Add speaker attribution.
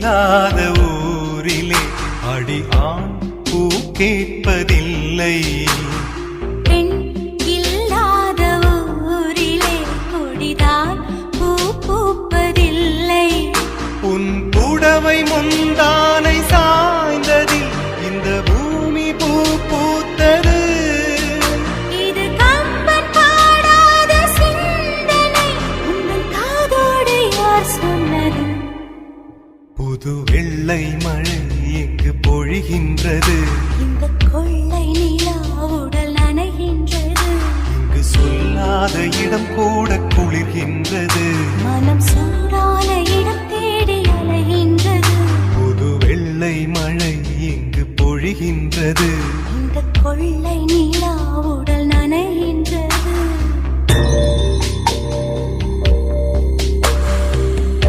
Speaker 1: இல்லாத ஊரிலே அடி ஆண் பூ கேட்பதில்லை.
Speaker 2: பெண் இல்லாத ஊரிலே கொடிதான் பூ பூப்பதில்லை.
Speaker 1: உன் புடவை முந்தானை சாய்ந்ததில் இந்த பூமி பூ பூத்தது.
Speaker 2: இது கம்பன் பாடாத சிந்தனை, உங்கள் காதோடு யார் சொன்னது?
Speaker 1: புது வெள்ளை மழை எங்கு பொழிகின்றது.
Speaker 2: இந்த கொள்ளை நிலா உடல் நனைகின்றது.
Speaker 1: இங்கு சொல்லாத இடம் கூட குளிர்கின்றது.
Speaker 2: மனம் சூடான